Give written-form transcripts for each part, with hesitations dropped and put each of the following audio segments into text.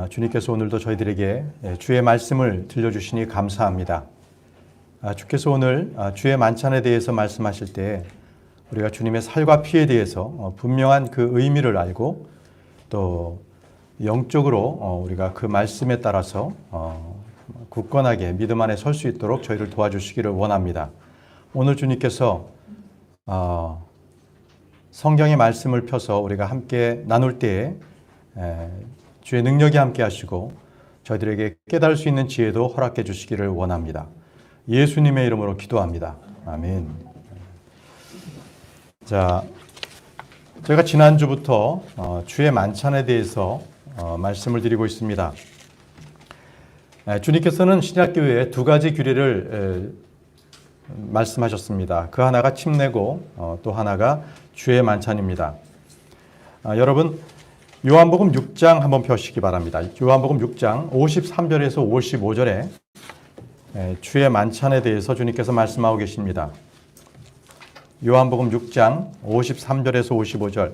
주님께서 오늘도 저희들에게 주의 말씀을 들려주시니 감사합니다. 주께서 오늘 주의 만찬에 대해서 말씀하실 때 우리가 주님의 살과 피에 대해서 분명한 그 의미를 알고 또 영적으로 우리가 그 말씀에 따라서 굳건하게 믿음 안에 설 수 있도록 저희를 도와주시기를 원합니다. 오늘 주님께서 성경의 말씀을 펴서 우리가 함께 나눌 때에 주의 능력이 함께 하시고 저희들에게 깨달을 수 있는 지혜도 허락해 주시기를 원합니다. 예수님의 이름으로 기도합니다. 아멘. 자, 제가 지난주부터 주의 만찬에 대해서 말씀을 드리고 있습니다. 주님께서는 신약교회에 두 가지 규례를 말씀하셨습니다. 그 하나가 침례고 또 하나가 주의 만찬입니다. 여러분 요한복음 6장 한번 펴시기 바랍니다. 요한복음 6장 53절에서 55절에 주의 만찬에 대해서 주님께서 말씀하고 계십니다. 요한복음 6장 53절에서 55절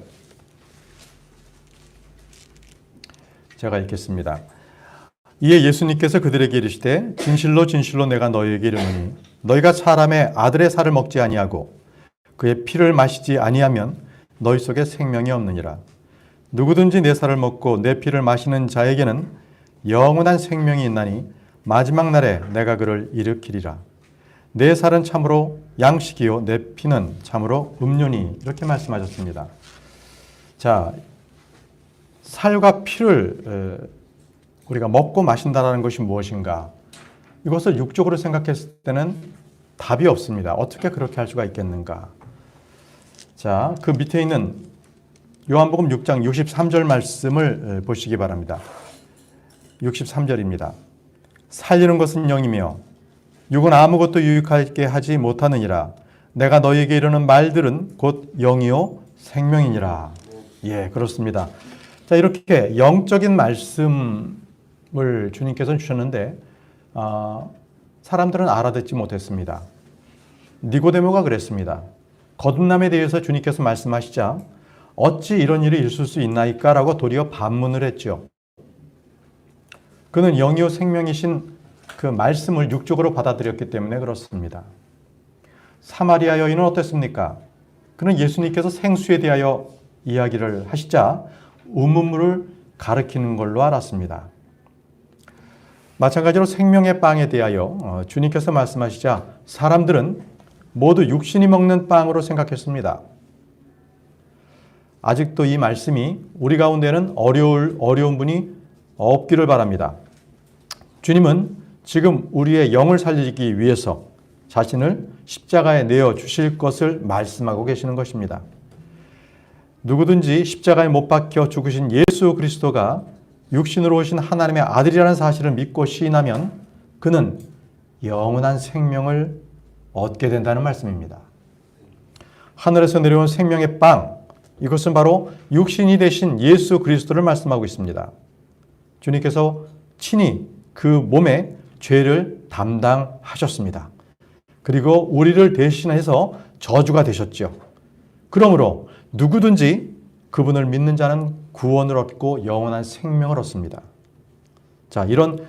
제가 읽겠습니다. 이에 예수님께서 그들에게 이르시되 진실로 진실로 내가 너희에게 이르노니 너희가 사람의 아들의 살을 먹지 아니하고 그의 피를 마시지 아니하면 너희 속에 생명이 없느니라. 누구든지 내 살을 먹고 내 피를 마시는 자에게는 영원한 생명이 있나니 마지막 날에 내가 그를 일으키리라. 내 살은 참으로 양식이요 내 피는 참으로 음료니 이렇게 말씀하셨습니다. 자, 살과 피를 우리가 먹고 마신다는 것이 무엇인가? 이것을 육적으로 생각했을 때는 답이 없습니다. 어떻게 그렇게 할 수가 있겠는가? 자, 그 밑에 있는 요한복음 6장 63절 말씀을 보시기 바랍니다. 63절입니다. 살리는 것은 영이며 육은 아무것도 유익하게 하지 못하느니라. 내가 너희에게 이르는 말들은 곧 영이요 생명이니라. 예, 그렇습니다. 자, 이렇게 영적인 말씀을 주님께서는 주셨는데 사람들은 알아듣지 못했습니다. 니고데모가 그랬습니다. 거듭남에 대해서 주님께서 말씀하시자 어찌 이런 일이 있을 수 있나이까? 라고 도리어 반문을 했죠. 그는 영이요 생명이신 그 말씀을 육적으로 받아들였기 때문에 그렇습니다. 사마리아 여인은 어땠습니까? 그는 예수님께서 생수에 대하여 이야기를 하시자 우물물을 가리키는 걸로 알았습니다. 마찬가지로 생명의 빵에 대하여 주님께서 말씀하시자 사람들은 모두 육신이 먹는 빵으로 생각했습니다. 아직도 이 말씀이 우리 가운데는 어려운 분이 없기를 바랍니다. 주님은 지금 우리의 영을 살리기 위해서 자신을 십자가에 내어 주실 것을 말씀하고 계시는 것입니다. 누구든지 십자가에 못 박혀 죽으신 예수 그리스도가 육신으로 오신 하나님의 아들이라는 사실을 믿고 시인하면 그는 영원한 생명을 얻게 된다는 말씀입니다. 하늘에서 내려온 생명의 빵, 이것은 바로 육신이 되신 예수 그리스도를 말씀하고 있습니다. 주님께서 친히 그 몸의 죄를 담당하셨습니다. 그리고 우리를 대신해서 저주가 되셨죠. 그러므로 누구든지 그분을 믿는 자는 구원을 얻고 영원한 생명을 얻습니다. 자, 이런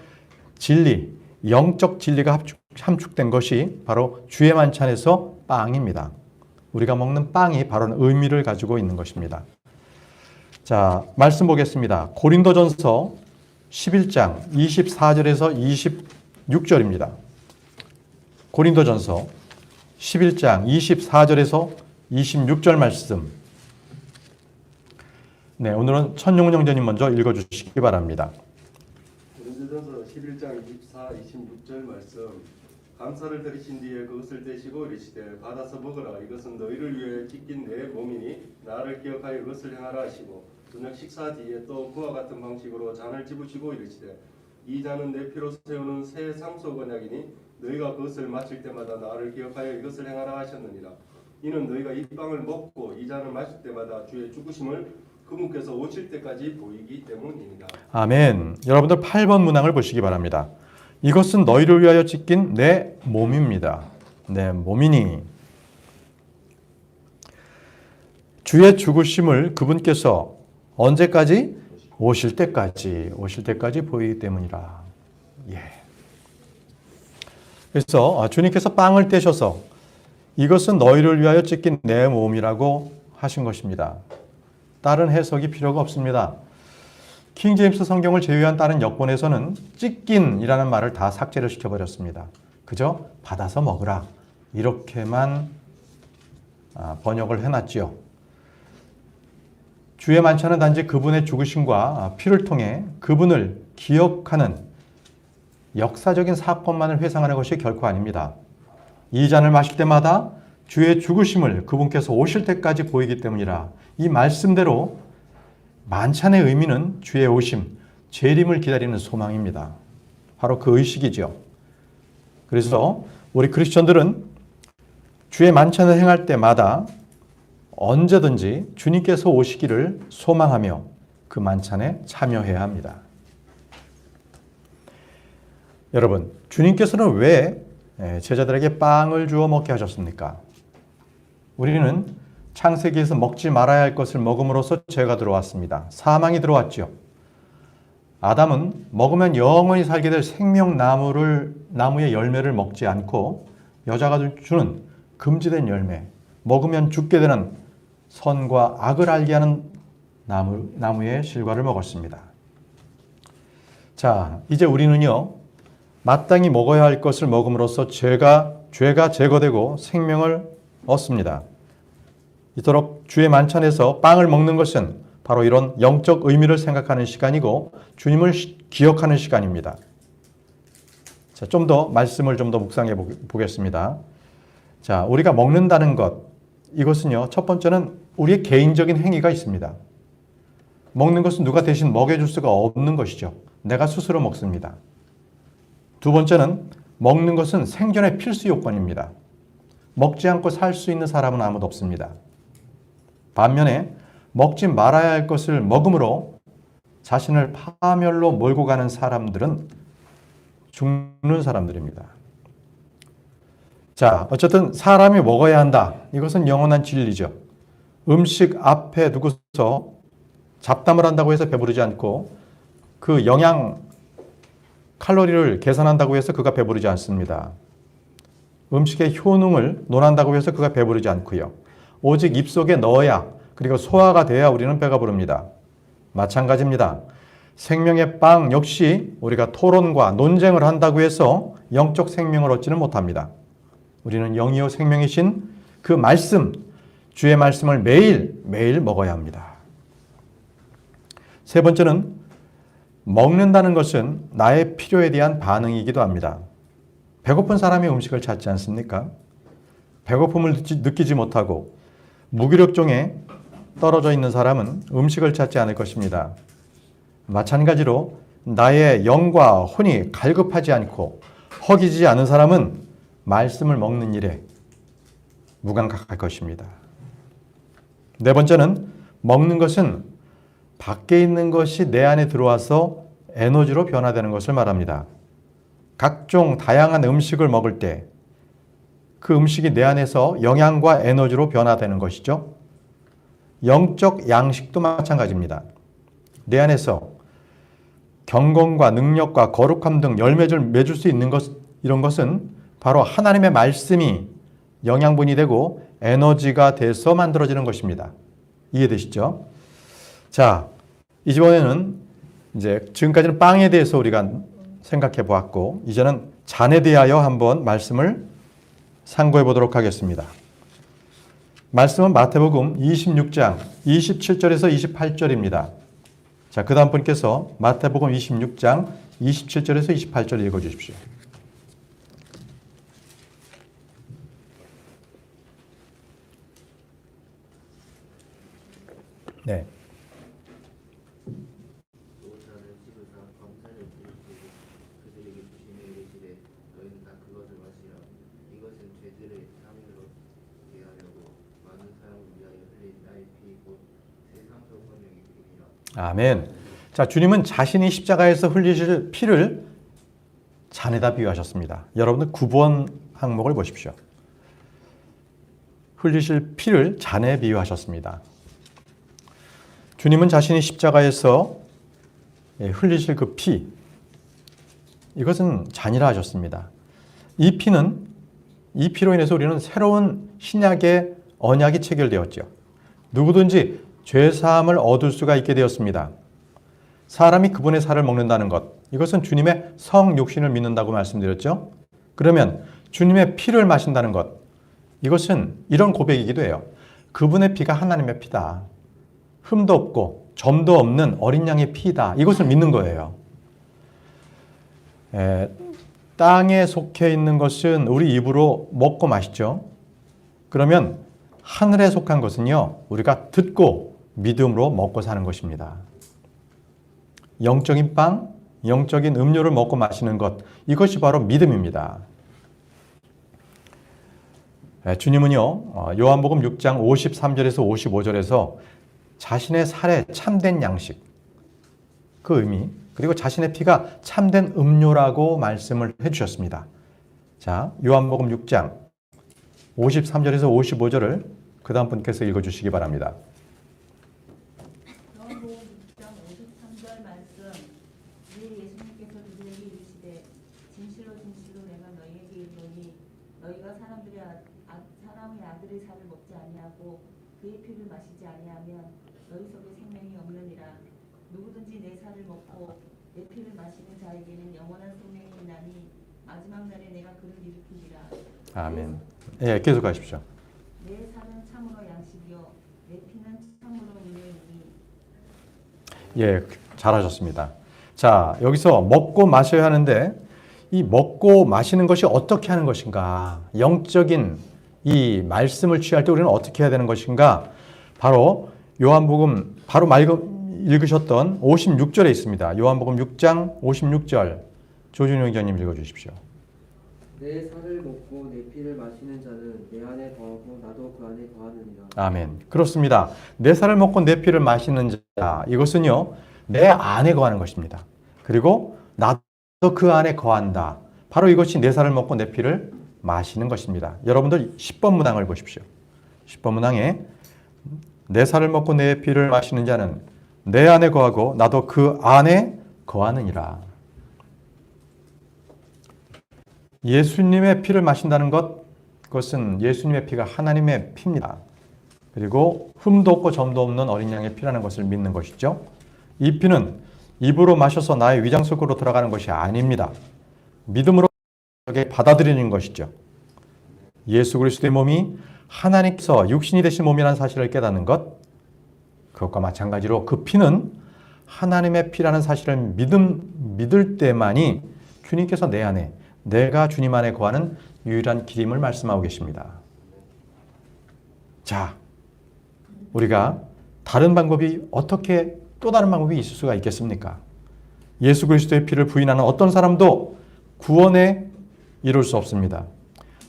진리, 영적 진리가 함축된 것이 바로 주의 만찬에서 빵입니다. 우리가 먹는 빵이 바로 의미를 가지고 있는 것입니다. 자, 말씀 보겠습니다. 고린도전서 11장 24절에서 26절입니다. 고린도전서 11장 24절에서 26절 말씀. 네, 오늘은 천용훈 형제님 먼저 읽어주시기 바랍니다. 고린도전서 11장 24, 26절 말씀. 감사를 드리신 뒤에 그것을 떼시고 이르시되 받아서 먹으라. 이것은 너희를 위해 찢긴 내 몸이니 나를 기억하여 이것을 행하라 하시고 저녁 식사 뒤에 또 그와 같은 방식으로 잔을 집으시고 이르시되 이 잔은 내 피로 세우는 새 상속 언약이니 너희가 그것을 마실 때마다 나를 기억하여 이것을 행하라 하셨느니라. 이는 너희가 이 빵을 먹고 이 잔을 마실 때마다 주의 죽으심을 그분께서 오실 때까지 보이기 때문입니다. 아멘. 여러분들 8번 문항을 보시기 바랍니다. 이것은 너희를 위하여 찢긴 내 몸입니다. 내 몸이니. 주의 죽으심을 그분께서 언제까지? 오실 때까지 보이기 때문이라. 예. 그래서 주님께서 빵을 떼셔서 이것은 너희를 위하여 찢긴 내 몸이라고 하신 것입니다. 다른 해석이 필요가 없습니다. 킹제임스 성경을 제외한 다른 역본에서는 찢긴이라는 말을 다 삭제를 시켜버렸습니다. 그저 받아서 먹으라 이렇게만 번역을 해놨지요. 주의 만찬은 단지 그분의 죽으심과 피를 통해 그분을 기억하는 역사적인 사건만을 회상하는 것이 결코 아닙니다. 이 잔을 마실 때마다 주의 죽으심을 그분께서 오실 때까지 보이기 때문이라. 이 말씀대로 만찬의 의미는 주의 오심, 재림을 기다리는 소망입니다. 바로 그 의식이죠. 그래서 우리 크리스천들은 주의 만찬을 행할 때마다 언제든지 주님께서 오시기를 소망하며 그 만찬에 참여해야 합니다. 여러분, 주님께서는 왜 제자들에게 빵을 주어 먹게 하셨습니까? 우리는 창세기에서 먹지 말아야 할 것을 먹음으로써 죄가 들어왔습니다. 사망이 들어왔죠. 아담은 먹으면 영원히 살게 될 생명나무의 열매를 먹지 않고 여자가 주는 금지된 열매, 먹으면 죽게 되는 선과 악을 알게 하는 나무의 실과를 먹었습니다. 자, 이제 우리는요, 마땅히 먹어야 할 것을 먹음으로써 죄가 제거되고 생명을 얻습니다. 이토록 주의 만찬에서 빵을 먹는 것은 바로 이런 영적 의미를 생각하는 시간이고 주님을 기억하는 시간입니다. 자, 좀 더 말씀을 좀 더 묵상해 보겠습니다. 자, 우리가 먹는다는 것, 이것은요, 첫 번째는 우리의 개인적인 행위가 있습니다. 먹는 것은 누가 대신 먹여줄 수가 없는 것이죠. 내가 스스로 먹습니다. 두 번째는 먹는 것은 생존의 필수 요건입니다. 먹지 않고 살 수 있는 사람은 아무도 없습니다. 반면에 먹지 말아야 할 것을 먹음으로 자신을 파멸로 몰고 가는 사람들은 죽는 사람들입니다. 자, 어쨌든 사람이 먹어야 한다. 이것은 영원한 진리죠. 음식 앞에 두고서 잡담을 한다고 해서 배부르지 않고 그 영양 칼로리를 계산한다고 해서 그가 배부르지 않습니다. 음식의 효능을 논한다고 해서 그가 배부르지 않고요. 오직 입속에 넣어야, 그리고 소화가 돼야 우리는 배가 부릅니다. 마찬가지입니다. 생명의 빵 역시 우리가 토론과 논쟁을 한다고 해서 영적 생명을 얻지는 못합니다. 우리는 영이요 생명이신 그 말씀, 주의 말씀을 매일 먹어야 합니다. 세 번째는 먹는다는 것은 나의 필요에 대한 반응이기도 합니다. 배고픈 사람이 음식을 찾지 않습니까? 배고픔을 느끼지 못하고 무기력종에 떨어져 있는 사람은 음식을 찾지 않을 것입니다. 마찬가지로 나의 영과 혼이 갈급하지 않고 허기지지 않은 사람은 말씀을 먹는 일에 무감각할 것입니다. 네 번째는 먹는 것은 밖에 있는 것이 내 안에 들어와서 에너지로 변화되는 것을 말합니다. 각종 다양한 음식을 먹을 때 그 음식이 내 안에서 영양과 에너지로 변화되는 것이죠. 영적 양식도 마찬가지입니다. 내 안에서 경건과 능력과 거룩함 등 열매를 맺을 수 있는 것, 이런 것은 바로 하나님의 말씀이 영양분이 되고 에너지가 돼서 만들어지는 것입니다. 이해되시죠? 자, 이번에는 이제 지금까지는 빵에 대해서 우리가 생각해 보았고, 이제는 잔에 대하여 한번 말씀을 상고해 보도록 하겠습니다. 말씀은 마태복음 26장 27절에서 28절입니다. 자, 그 다음 분께서 마태복음 26장 27절에서 28절 읽어주십시오. 네. 아멘. 자, 주님은 자신이 십자가에서 흘리실 피를 잔에다 비유하셨습니다. 여러분들 9번 항목을 보십시오. 흘리실 피를 잔에 비유하셨습니다. 주님은 자신이 십자가에서 흘리실 그 피, 이것은 잔이라 하셨습니다. 이 피는, 이 피로 인해서 우리는 새로운 신약의 언약이 체결되었죠. 누구든지 죄사함을 얻을 수가 있게 되었습니다. 사람이 그분의 살을 먹는다는 것, 이것은 주님의 성육신을 믿는다고 말씀드렸죠. 그러면 주님의 피를 마신다는 것, 이것은 이런 고백이기도 해요. 그분의 피가 하나님의 피다. 흠도 없고 점도 없는 어린 양의 피다. 이것을 믿는 거예요. 땅에 속해 있는 것은 우리 입으로 먹고 마시죠. 그러면 하늘에 속한 것은요, 우리가 듣고 믿음으로 먹고 사는 것입니다. 영적인 빵, 영적인 음료를 먹고 마시는 것, 이것이 바로 믿음입니다. 주님은요, 요한복음 6장 53절에서 55절에서 자신의 살에 참된 양식, 그 의미, 그리고 자신의 피가 참된 음료라고 말씀을 해주셨습니다. 자, 요한복음 6장 53절에서 55절을 그 다음 분께서 읽어주시기 바랍니다. 요한복음 6장 53절 말씀. 이에 예수님께서 그들에게 이르시되 진실로 진실로 내가 너희에게 이르노니 너희가 사람의 아들의 살을 먹지 아니하고 그의 피를 마시지 아니하면 너희 속에 생명이 없느니라. 누구든지 내 살을 먹고 내 피를 마시는 자에게는 영원한 생명이 있나니 마지막 날에 내가 그를 일으키리라. 아멘. 예, 계속하십시오. 내 살은 참으로 양식이요 내 피는 참으로 음료이니. 예, 잘하셨습니다. 자, 여기서 먹고 마셔야 하는데 이 먹고 마시는 것이 어떻게 하는 것인가? 영적인 이 말씀을 취할 때 우리는 어떻게 해야 되는 것인가? 바로 요한복음 바로 읽으셨던 56절에 있습니다. 요한복음 6장 56절 조준영 기자님 읽어주십시오. 내 살을 먹고 내 피를 마시는 자는 내 안에 거하고 나도 그 안에 거하느니라. 아멘. 그렇습니다. 내 살을 먹고 내 피를 마시는 자, 이것은요, 내 안에 거하는 것입니다. 그리고 나도 그 안에 거한다. 바로 이것이 내 살을 먹고 내 피를 마시는 것입니다. 여러분들 10번 문항을 보십시오. 10번 문항에 내 살을 먹고 내 피를 마시는 자는 내 안에 거하고 나도 그 안에 거하느니라. 예수님의 피를 마신다는 것, 그것은 예수님의 피가 하나님의 피입니다. 그리고 흠도 없고 점도 없는 어린 양의 피라는 것을 믿는 것이죠. 이 피는 입으로 마셔서 나의 위장 속으로 들어가는 것이 아닙니다. 믿음으로 받아들이는 것이죠. 예수 그리스도의 몸이 하나님께서 육신이 되신 몸이라는 사실을 깨닫는 것, 그것과 마찬가지로 그 피는 하나님의 피라는 사실을 믿을 때만이 주님께서 내 안에, 내가 주님 안에 거하는 유일한 길임을 말씀하고 계십니다. 자, 우리가 다른 방법이 어떻게 또 다른 방법이 있을 수가 있겠습니까? 예수 그리스도의 피를 부인하는 어떤 사람도 구원에 이룰 수 없습니다.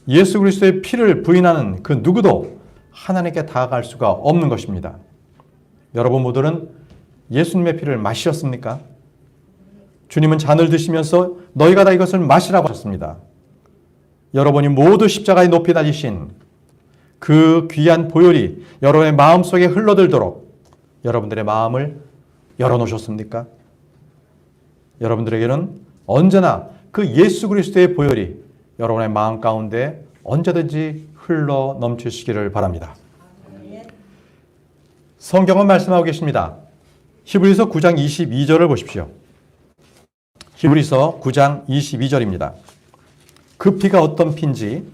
예수 그리스도의 피를 부인하는 그 누구도 하나님께 다가갈 수가 없는 것입니다. 여러분 모두는 예수님의 피를 마셨습니까? 주님은 잔을 드시면서 너희가 다 이것을 마시라고 하셨습니다. 여러분이 모두 십자가에 높이 달리신 그 귀한 보혈이 여러분의 마음속에 흘러들도록 여러분들의 마음을 열어놓으셨습니까? 여러분들에게는 언제나 그 예수 그리스도의 보혈이 여러분의 마음 가운데 언제든지 흘러 넘치시기를 바랍니다. 성경은 말씀하고 계십니다. 히브리서 9장 22절을 보십시오. 히브리서 9장 22절입니다. 그 피가 어떤 피인지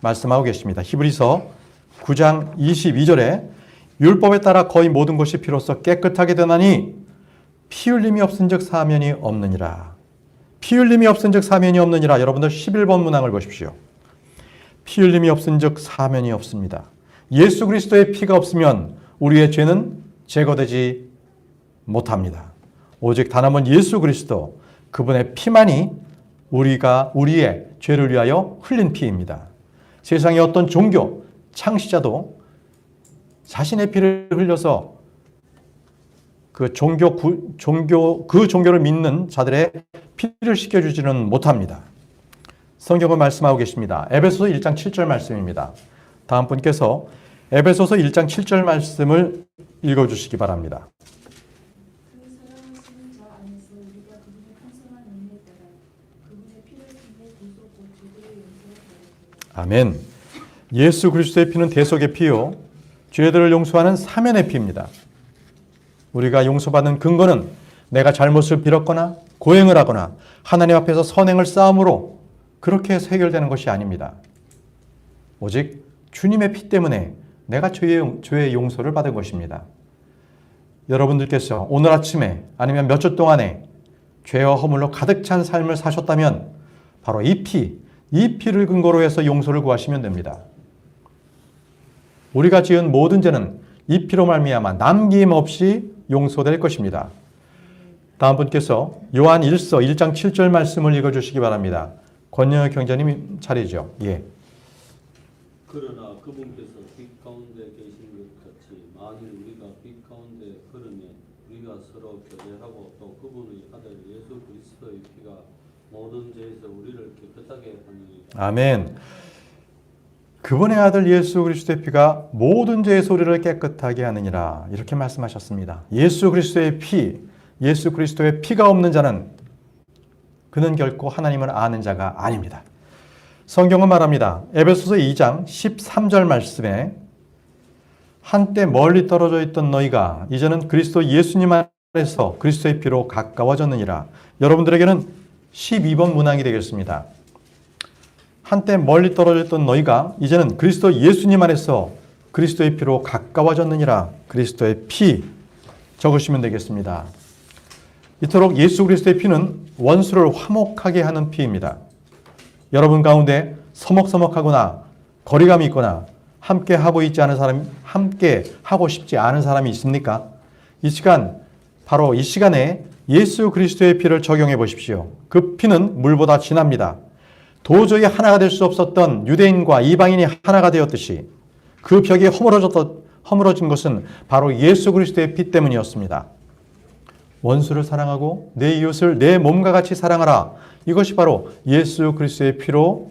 말씀하고 계십니다. 히브리서 9장 22절에 율법에 따라 거의 모든 것이 피로써 깨끗하게 되나니 피 흘림이 없은즉 사면이 없느니라. 피 흘림이 없은즉 사면이 없느니라. 여러분들 11번 문항을 보십시오. 피 흘림이 없은즉 사면이 없습니다. 예수 그리스도의 피가 없으면 우리의 죄는 제거되지 못합니다. 오직 단 한 번 예수 그리스도, 그분의 피만이 우리의 죄를 위하여 흘린 피입니다. 세상의 어떤 종교, 창시자도 자신의 피를 흘려서 그 종교를 믿는 자들의 피를 씻겨주지는 못합니다. 성경은 말씀하고 계십니다. 에베소서 1장 7절 말씀입니다. 다음 분께서 에베소서 1장 7절 말씀을 읽어주시기 바랍니다. 그 사랑하시는 자 아멘. 예수 그리스도의 피는 대속의 피요, 죄들을 용서하는 사면의 피입니다. 우리가 용서받는 근거는 내가 잘못을 빌었거나 고행을 하거나 하나님 앞에서 선행을 쌓음으로 그렇게 해서 해결되는 것이 아닙니다. 오직 주님의 피 때문에 내가 죄의 용서를 받은 것입니다. 여러분들께서 오늘 아침에 아니면 몇 주 동안에 죄와 허물로 가득 찬 삶을 사셨다면 바로 이 피를 근거로 해서 용서를 구하시면 됩니다. 우리가 지은 모든 죄는 이 피로 말미암아 남김없이 용서될 것입니다. 다음 분께서 요한 1서 1장 7절 말씀을 읽어주시기 바랍니다. 권영혁 형제님 차례죠. 예. 그러나 그분께서 빛 가운데 계신 것 같이 만일 우리가 빛 가운데 걸으면 우리가 서로 교제하고 또 그분의 아들 예수 그리스도의 피가 모든 죄에서 우리를 깨끗하게 하느니라. 아멘. 그분의 아들 예수 그리스도의 피가 모든 죄에서 우리를 깨끗하게 하느니라, 이렇게 말씀하셨습니다. 예수 그리스도의 피, 예수 그리스도의 피가 없는 자는 그는 결코 하나님을 아는 자가 아닙니다. 성경은 말합니다. 에베소서 2장 13절 말씀에 한때 멀리 떨어져 있던 너희가 이제는 그리스도 예수님 안에서 그리스도의 피로 가까워졌느니라. 여러분들에게는 12번 문항이 되겠습니다. 한때 멀리 떨어져 있던 너희가 이제는 그리스도 예수님 안에서 그리스도의 피로 가까워졌느니라. 그리스도의 피 적으시면 되겠습니다. 이토록 예수 그리스도의 피는 원수를 화목하게 하는 피입니다. 여러분 가운데 서먹서먹하거나 거리감이 있거나 함께 하고 있지 않은 사람이, 함께 하고 싶지 않은 사람이 있습니까? 이 시간, 바로 이 시간에 예수 그리스도의 피를 적용해 보십시오. 그 피는 물보다 진합니다. 도저히 하나가 될 수 없었던 유대인과 이방인이 하나가 되었듯이 그 벽이 허물어진 것은 바로 예수 그리스도의 피 때문이었습니다. 원수를 사랑하고 내 이웃을 내 몸과 같이 사랑하라. 이것이 바로 예수 그리스도의 피로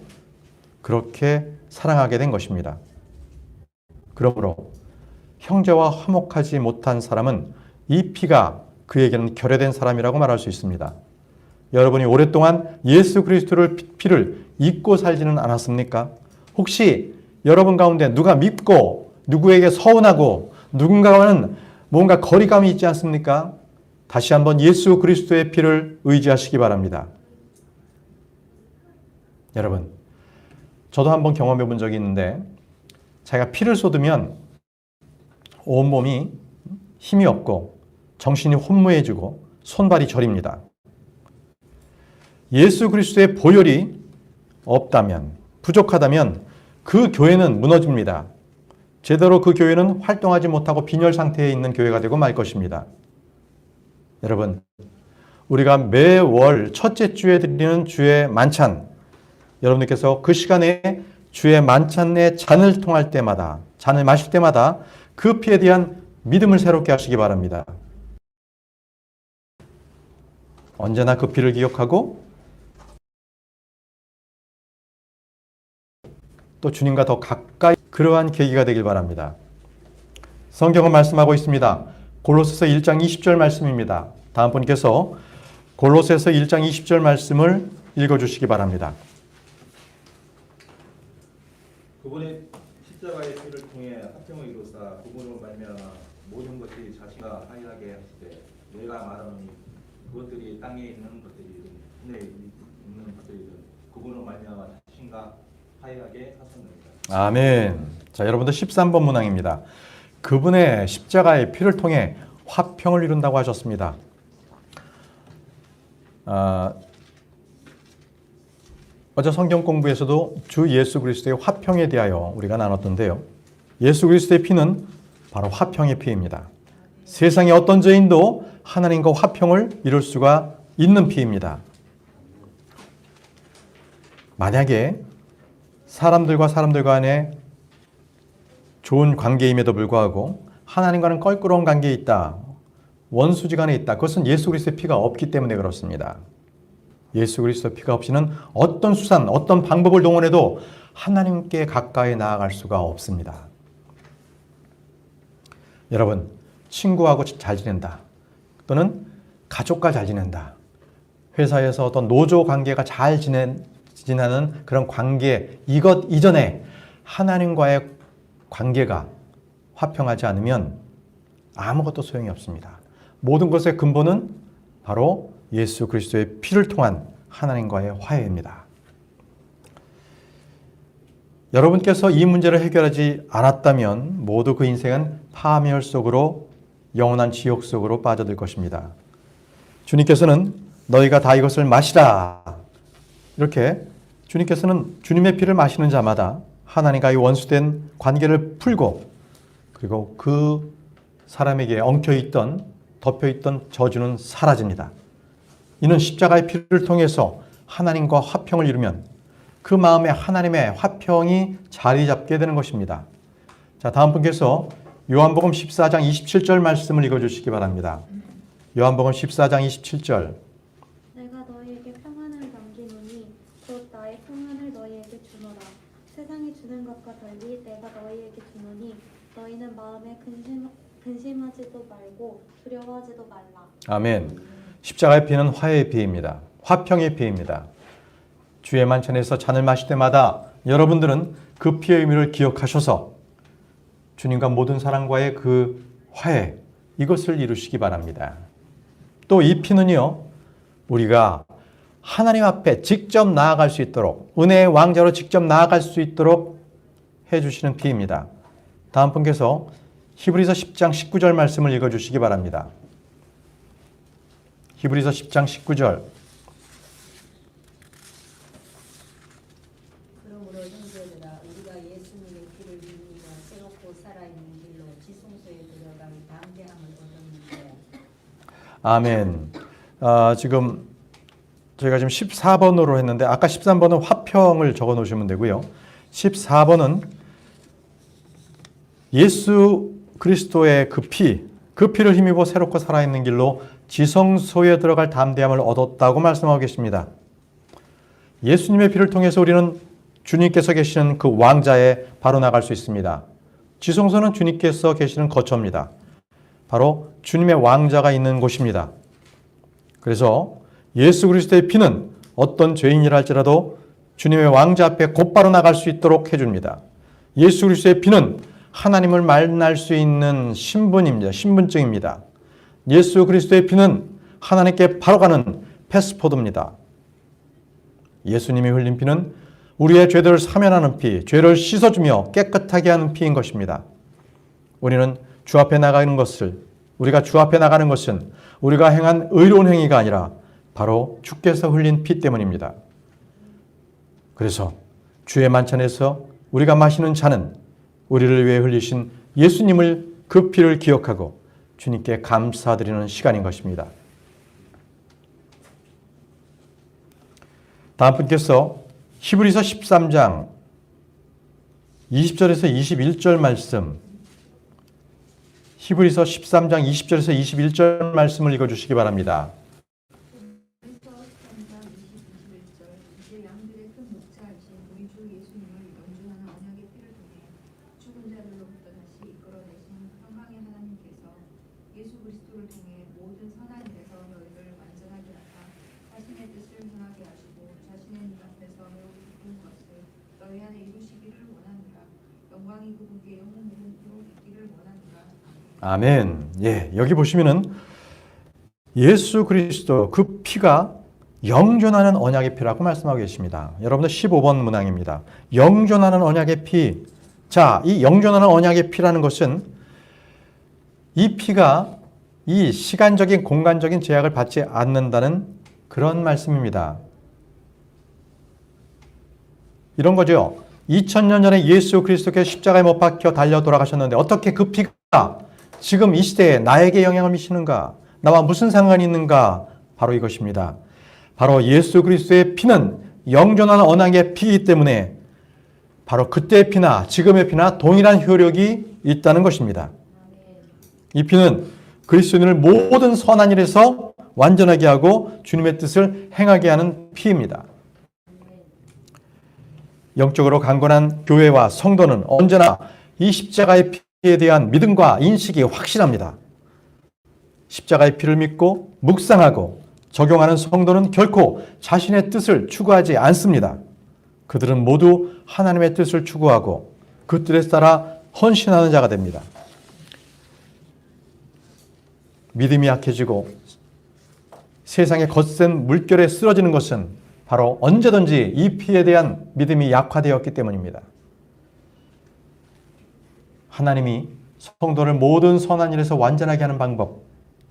그렇게 사랑하게 된 것입니다. 그러므로 형제와 화목하지 못한 사람은 이 피가 그에게는 결여된 사람이라고 말할 수 있습니다. 여러분이 오랫동안 예수 그리스도의 피를 잊고 살지는 않았습니까? 혹시 여러분 가운데 누가 밉고 누구에게 서운하고 누군가와는 뭔가 거리감이 있지 않습니까? 다시 한번 예수 그리스도의 피를 의지하시기 바랍니다. 여러분, 저도 한번 경험해 본 적이 있는데 제가 피를 쏟으면 온몸이 힘이 없고 정신이 혼무해지고 손발이 저립니다. 예수 그리스도의 보혈이 없다면, 부족하다면 그 교회는 무너집니다. 제대로 그 교회는 활동하지 못하고 빈혈 상태에 있는 교회가 되고 말 것입니다. 여러분, 우리가 매월 첫째 주에 드리는 주의 만찬, 여러분들께서 그 시간에 주의 만찬의 잔을 통할 때마다, 잔을 마실 때마다 그 피에 대한 믿음을 새롭게 하시기 바랍니다. 언제나 그 피를 기억하고 또 주님과 더 가까이, 그러한 계기가 되길 바랍니다. 성경은 말씀하고 있습니다. 골로새서 1장 20절 말씀입니다. 다음 분께서 골로새서 1장 20절 말씀을 읽어주시기 바랍니다. 그분의 십자가의 피를 통해 합평을 이루사 그분으로 말미암아 모든 것들이 자신과 하이하게 하시되 내가 말하노니 그것들이 땅에 있는 것들이든 하늘에 있는 것들이든 그분으로 말미암아 자신과 하이하게 하셨느니라. 아멘. 자, 여러분들 13번 문항입니다. 그분의 십자가의 피를 통해 화평을 이룬다고 하셨습니다. 어제 성경 공부에서도 주 예수 그리스도의 화평에 대하여 우리가 나눴던데요. 예수 그리스도의 피는 바로 화평의 피입니다. 세상의 어떤 죄인도 하나님과 화평을 이룰 수가 있는 피입니다. 만약에 사람들과 사람들 간에 좋은 관계임에도 불구하고 하나님과는 껄끄러운 관계에 있다, 원수지간에 있다, 그것은 예수 그리스도의 피가 없기 때문에 그렇습니다. 예수 그리스도의 피가 없이는 어떤 수단, 어떤 방법을 동원해도 하나님께 가까이 나아갈 수가 없습니다. 여러분, 친구하고 잘 지낸다, 또는 가족과 잘 지낸다, 회사에서 어떤 노조 관계가 잘 지나는 그런 관계, 이것 이전에 하나님과의 관계가 화평하지 않으면 아무것도 소용이 없습니다. 모든 것의 근본은 바로 예수 그리스도의 피를 통한 하나님과의 화해입니다. 여러분께서 이 문제를 해결하지 않았다면 모두 그 인생은 파멸 속으로 영원한 지옥 속으로 빠져들 것입니다. 주님께서는 너희가 다 이것을 마시라. 이렇게 주님께서는 주님의 피를 마시는 자마다 하나님과의 원수된 관계를 풀고 그리고 그 사람에게 엉켜있던 덮여있던 저주는 사라집니다. 이는 십자가의 피를 통해서 하나님과 화평을 이루면 그 마음에 하나님의 화평이 자리 잡게 되는 것입니다. 자, 다음 분께서 요한복음 14장 27절 말씀을 읽어주시기 바랍니다. 요한복음 14장 27절. 내가 너희에게 평안을 남기노니 곧 나의 평안을 너희에게 주노라. 세상이 주는 것과 달리 내가 너희에게 주노니 너희는 마음에 근심하지도 말고 두려워하지도 말라. 아멘. 십자가의 피는 화해의 피입니다. 화평의 피입니다. 주의 만찬에서 잔을 마실 때마다 여러분들은 그 피의 의미를 기억하셔서 주님과 모든 사람과의 그 화해, 이것을 이루시기 바랍니다. 또 이 피는요, 우리가 하나님 앞에 직접 나아갈 수 있도록, 은혜의 왕자로 직접 나아갈 수 있도록 해주시는 피입니다. 다음 분께서 히브리서 10장 19절 말씀을 읽어주시기 바랍니다. 히브리서 10장 19절. 그러므로 형제들아 우리가 예수님의 피를 믿으며 새롭고 살아있는 길로 지성소에 들어갈 담대함을 얻었는데. 아멘. 지금 저희가 지금 14번으로 했는데 아까 13번은 화평을 적어 놓으시면 되고요. 14번은 예수 그리스도의 그 피를 힘입어 새롭고 살아있는 길로 지성소에 들어갈 담대함을 얻었다고 말씀하고 계십니다. 예수님의 피를 통해서 우리는 주님께서 계시는 그 왕자에 바로 나갈 수 있습니다. 지성소는 주님께서 계시는 거처입니다. 바로 주님의 왕자가 있는 곳입니다. 그래서 예수 그리스도의 피는 어떤 죄인이라 할지라도 주님의 왕자 앞에 곧바로 나갈 수 있도록 해줍니다. 예수 그리스도의 피는 하나님을 만날 수 있는 신분입니다. 신분증입니다. 예수 그리스도의 피는 하나님께 바로 가는 패스포드입니다. 예수님이 흘린 피는 우리의 죄들을 사면하는 피, 죄를 씻어주며 깨끗하게 하는 피인 것입니다. 우리는 주 앞에 나가는 것은 우리가 행한 의로운 행위가 아니라 바로 주께서 흘린 피 때문입니다. 그래서 주의 만찬에서 우리가 마시는 잔은 우리를 위해 흘리신 예수님을 그 피를 기억하고 주님께 감사드리는 시간인 것입니다. 다음 분께서 히브리서 13장 20절에서 21절 말씀, 히브리서 13장 20절에서 21절 말씀을 읽어주시기 바랍니다. 그래서 13장 21절 이제 양들의 큰 목자이신 우리 주 예수님을 연주하는 언약의 피를 통해 죽은 자들로부터 다시 이끌어내신 평강의 하나님께서 예수 그리스도를 통해 모든 선한 일에서 너희를 완전하게 하사 자신의 뜻을 행하게 하시고 자신의 눈 앞에서 매우 기쁜 것을 너희 안에 이루시기를 원하노라. 영광이 그분께 영원으로 있기를 원하노라. 아멘. 예, 여기 보시면은 예수 그리스도 그 피가 영존하는 언약의 피라고 말씀하고 계십니다. 여러분들 15번 문항입니다. 영존하는 언약의 피. 자, 이 영존하는 언약의 피라는 것은 이 피가 이 시간적인 공간적인 제약을 받지 않는다는 그런 말씀입니다. 이런 거죠. 2000년 전에 예수 그리스도께서 십자가에 못 박혀 달려 돌아가셨는데 어떻게 그 피가 지금 이 시대에 나에게 영향을 미치는가? 나와 무슨 상관이 있는가? 바로 이것입니다. 바로 예수 그리스도의 피는 영존하는 언약의 피이기 때문에 바로 그때의 피나 지금의 피나 동일한 효력이 있다는 것입니다. 이 피는 그리스도인을 모든 선한 일에서 완전하게 하고 주님의 뜻을 행하게 하는 피입니다. 영적으로 강건한 교회와 성도는 언제나 이 십자가의 피에 대한 믿음과 인식이 확실합니다. 십자가의 피를 믿고 묵상하고 적용하는 성도는 결코 자신의 뜻을 추구하지 않습니다. 그들은 모두 하나님의 뜻을 추구하고 그 뜻에 따라 헌신하는 자가 됩니다. 믿음이 약해지고 세상의 거센 물결에 쓰러지는 것은 바로 언제든지 이 피에 대한 믿음이 약화되었기 때문입니다. 하나님이 성도를 모든 선한 일에서 완전하게 하는 방법,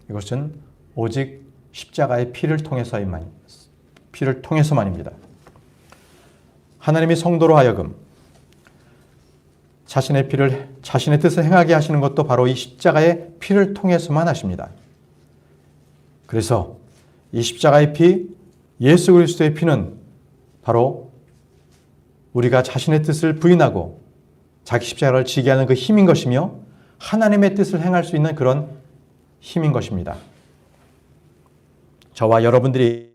이것은 오직 십자가의 피를 통해서만입니다. 하나님이 성도로 하여금 자신의 뜻을 행하게 하시는 것도 바로 이 십자가의 피를 통해서만 하십니다. 그래서 이 십자가의 피, 예수 그리스도의 피는 바로 우리가 자신의 뜻을 부인하고 자기 십자가를 지게 하는 그 힘인 것이며 하나님의 뜻을 행할 수 있는 그런 힘인 것입니다. 저와 여러분들이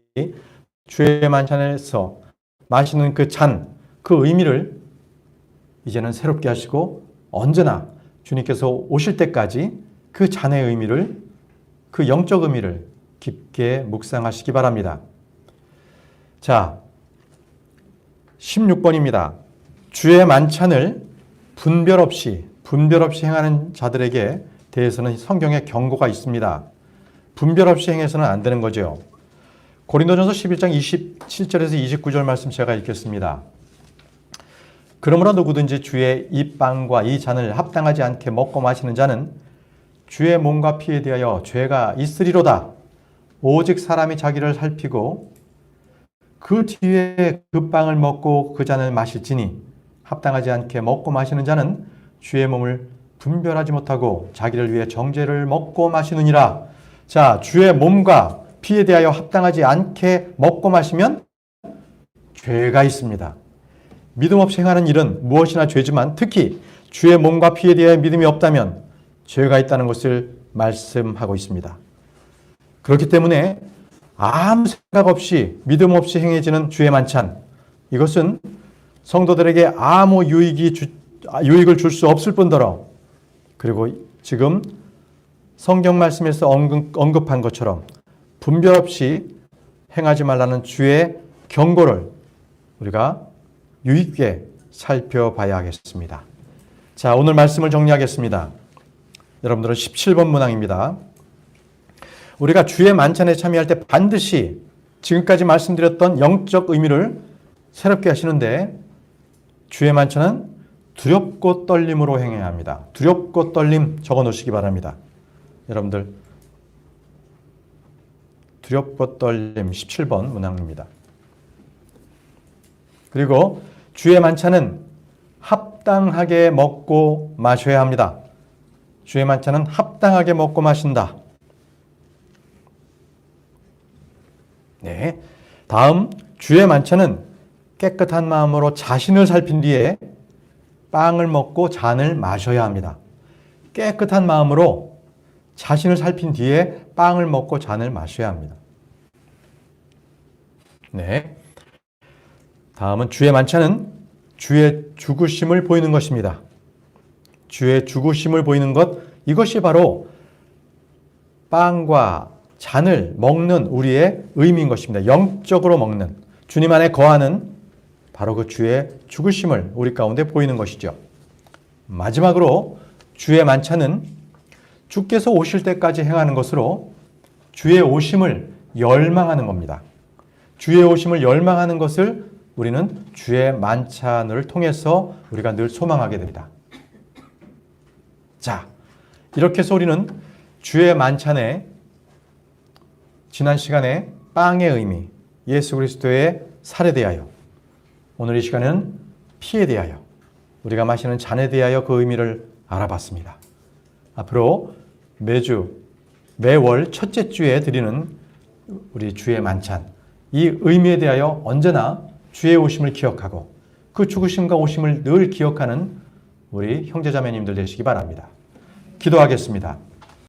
주의 만찬에서 마시는 그 잔, 그 의미를 이제는 새롭게 하시고 언제나 주님께서 오실 때까지 그 잔의 의미를, 그 영적 의미를 깊게 묵상하시기 바랍니다. 자, 16번입니다. 주의 만찬을 분별 없이 행하는 자들에게 대해서는 성경에 경고가 있습니다. 분별 없이 행해서는 안 되는 거죠. 고린도전서 11장 27절에서 29절 말씀 제가 읽겠습니다. 그러므로 누구든지 주의 이 빵과 이 잔을 합당하지 않게 먹고 마시는 자는 주의 몸과 피에 대하여 죄가 있으리로다. 오직 사람이 자기를 살피고 그 뒤에 그 빵을 먹고 그 잔을 마실지니 합당하지 않게 먹고 마시는 자는 주의 몸을 분별하지 못하고 자기를 위해 정죄를 먹고 마시느니라. 자, 주의 몸과 피에 대하여 합당하지 않게 먹고 마시면 죄가 있습니다. 믿음 없이 행하는 일은 무엇이나 죄지만 특히 주의 몸과 피에 대하여 믿음이 없다면 죄가 있다는 것을 말씀하고 있습니다. 그렇기 때문에 아무 생각 없이 믿음 없이 행해지는 주의 만찬, 이것은 성도들에게 아무 유익을 줄 수 없을 뿐더러, 그리고 지금 성경 말씀에서 언급한 것처럼 분별 없이 행하지 말라는 주의 경고를 우리가 유의 깊게 살펴봐야 하겠습니다. 자, 오늘 말씀을 정리하겠습니다. 여러분들은 17번 문항입니다. 우리가 주의 만찬에 참여할 때 반드시 지금까지 말씀드렸던 영적 의미를 새롭게 하시는데, 주의 만찬은 두렵고 떨림으로 행해야 합니다. 두렵고 떨림 적어 놓으시기 바랍니다. 여러분들, 두렵고 떨림 17번 문항입니다. 그리고 주의 만찬은 합당하게 먹고 마셔야 합니다. 주의 만찬은 합당하게 먹고 마신다. 네. 다음, 주의 만찬은 깨끗한 마음으로 자신을 살핀 뒤에 빵을 먹고 잔을 마셔야 합니다. 깨끗한 마음으로 자신을 살핀 뒤에 빵을 먹고 잔을 마셔야 합니다. 네. 다음은 주의 만찬은 주의 죽으심을 보이는 것입니다. 주의 죽으심을 보이는 것, 이것이 바로 빵과 잔을 먹는 우리의 의미인 것입니다. 영적으로 먹는, 주님 안에 거하는 바로 그 주의 죽으심을 우리 가운데 보이는 것이죠. 마지막으로 주의 만찬은 주께서 오실 때까지 행하는 것으로 주의 오심을 열망하는 겁니다. 주의 오심을 열망하는 것을 우리는 주의 만찬을 통해서 우리가 늘 소망하게 됩니다. 자, 이렇게 해서 우리는 주의 만찬에 지난 시간에 빵의 의미, 예수 그리스도의 살에 대하여, 오늘 이 시간에는 피에 대하여, 우리가 마시는 잔에 대하여 그 의미를 알아봤습니다. 앞으로 매월 첫째 주에 드리는 우리 주의 만찬, 이 의미에 대하여 언제나 주의 오심을 기억하고 그 죽으심과 오심을 늘 기억하는 우리 형제자매님들 되시기 바랍니다. 기도하겠습니다.